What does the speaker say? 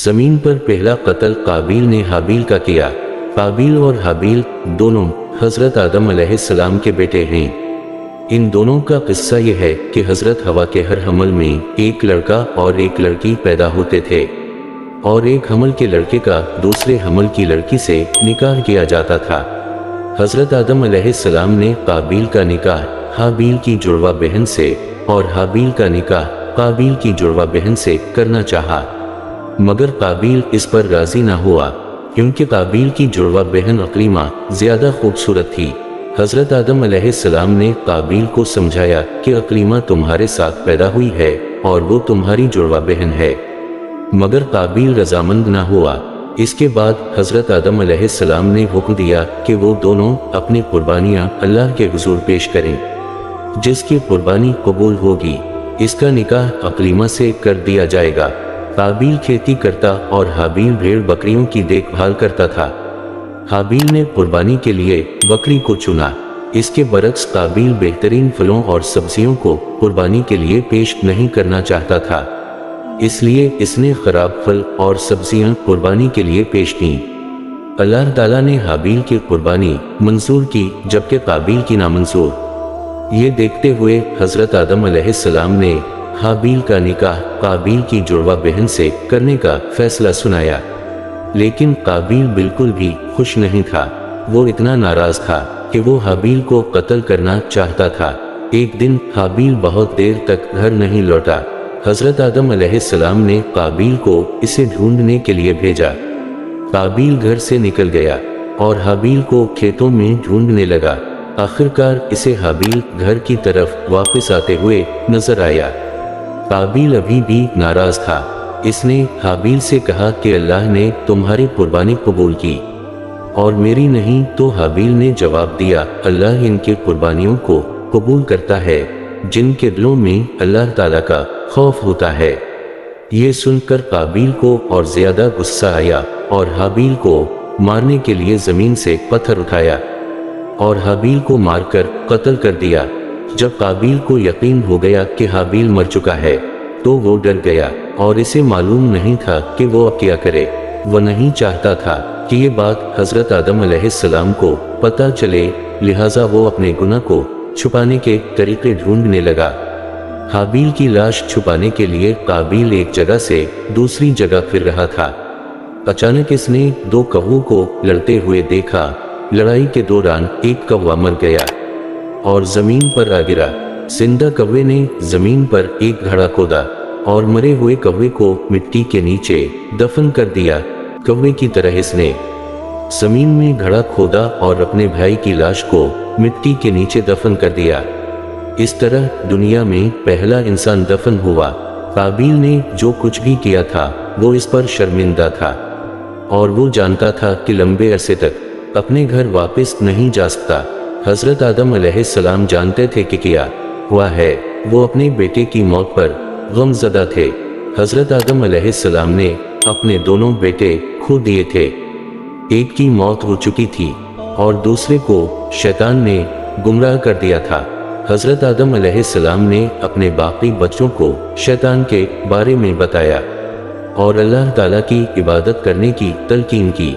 زمین پر پہلا قتل قابیل نے حابیل کا کیا۔ قابیل اور حابیل دونوں حضرت آدم علیہ السلام کے بیٹے ہیں۔ ان دونوں کا قصہ یہ ہے کہ حضرت حوا کے ہر حمل میں ایک لڑکا اور ایک لڑکی پیدا ہوتے تھے، اور ایک حمل کے لڑکے کا دوسرے حمل کی لڑکی سے نکاح کیا جاتا تھا۔ حضرت آدم علیہ السلام نے قابیل کا نکاح حابیل کی جڑواں بہن سے اور حابیل کا نکاح قابیل کی جڑواں بہن سے کرنا چاہا، مگر قابیل اس پر راضی نہ ہوا، کیونکہ قابیل کی جڑواں بہن عقلیمہ زیادہ خوبصورت تھی۔ حضرت آدم علیہ السلام نے قابیل کو سمجھایا کہ عقلیمہ تمہارے ساتھ پیدا ہوئی ہے اور وہ تمہاری جڑواں بہن ہے، مگر قابیل رضامند نہ ہوا۔ اس کے بعد حضرت آدم علیہ السلام نے حکم دیا کہ وہ دونوں اپنی قربانیاں اللہ کے حضور پیش کریں، جس کی قربانی قبول ہوگی اس کا نکاح عقلیمہ سے کر دیا جائے گا۔ قابیل کھیتی کرتا اور حابیل بھیڑ بکریوں کی دیکھ بھال کرتا تھا۔ حابیل نے قربانی کے لیے بکری کو چنا، اس کے برعکس قابیل بہترین پھلوں اور سبزیوں کو قربانی کے لیے پیش نہیں کرنا چاہتا تھا، اس لیے اس نے خراب پھل اور سبزیاں قربانی کے لیے پیش کیں۔ اللہ تعالیٰ نے حابیل کی قربانی منظور کی جبکہ قابیل کی نامنظور۔ یہ دیکھتے ہوئے حضرت آدم علیہ السلام نے حابیل کا نکاح قابیل کی جڑواں بہن سے کرنے کا فیصلہ سنایا، لیکن قابیل بالکل بھی خوش نہیں تھا۔ وہ اتنا ناراض تھا کہ وہ حابیل کو قتل کرنا چاہتا تھا۔ ایک دن حابیل بہت دیر تک گھر نہیں لوٹا۔ حضرت آدم علیہ السلام نے قابیل کو اسے ڈھونڈنے کے لیے بھیجا۔ قابیل گھر سے نکل گیا اور حابیل کو کھیتوں میں ڈھونڈنے لگا۔ آخرکار اسے حابیل گھر کی طرف واپس آتے ہوئے نظر آیا۔ قابیل ابھی بھی ناراض تھا۔ اس نے حابیل سے کہا کہ اللہ نے تمہاری قربانی قبول کی اور میری نہیں، تو حابیل نے جواب دیا، اللہ ان کی قربانیوں کو قبول کرتا ہے جن کے دلوں میں اللہ تعالیٰ کا خوف ہوتا ہے۔ یہ سن کر قابیل کو اور زیادہ غصہ آیا اور حابیل کو مارنے کے لیے زمین سے پتھر اٹھایا اور حابیل کو مار کر قتل کر دیا۔ جب قابیل کو یقین ہو گیا کہ حابیل مر چکا ہے تو وہ ڈر گیا اور اسے معلوم نہیں تھا کہ وہ اب کیا کرے۔ وہ نہیں چاہتا تھا کہ یہ بات حضرت آدم علیہ السلام کو پتہ چلے، لہٰذا وہ اپنے گناہ کو چھپانے کے طریقے ڈھونڈنے لگا۔ حابیل کی لاش چھپانے کے لیے قابیل ایک جگہ سے دوسری جگہ پھر رہا تھا۔ اچانک اس نے دو کووں کو لڑتے ہوئے دیکھا۔ لڑائی کے دوران ایک کوا مر گیا اور زمین پر آ گرا۔ زندہ کوے نے زمین پر ایک گھڑا کھودا اور مرے ہوئے کوے کو مٹی کے نیچے دفن کر دیا۔ کوے کی طرح اس نے زمین میں گھڑا کھودا اور اپنے بھائی کی لاش کو مٹی کے نیچے دفن کر دیا۔ اس طرح دنیا میں پہلا انسان دفن ہوا۔ قابیل نے جو کچھ بھی کیا تھا وہ اس پر شرمندہ تھا اور وہ جانتا تھا کہ لمبے عرصے تک اپنے گھر واپس نہیں جا سکتا۔ حضرت آدم علیہ السلام جانتے تھے کہ کیا ہوا ہے۔ وہ اپنے بیٹے کی موت پر غم زدہ تھے۔ حضرت آدم علیہ السلام نے اپنے دونوں بیٹے کھو دیے تھے۔ ایک کی موت ہو چکی تھی اور دوسرے کو شیطان نے گمراہ کر دیا تھا۔ حضرت آدم علیہ السلام نے اپنے باقی بچوں کو شیطان کے بارے میں بتایا اور اللہ تعالیٰ کی عبادت کرنے کی تلقین کی۔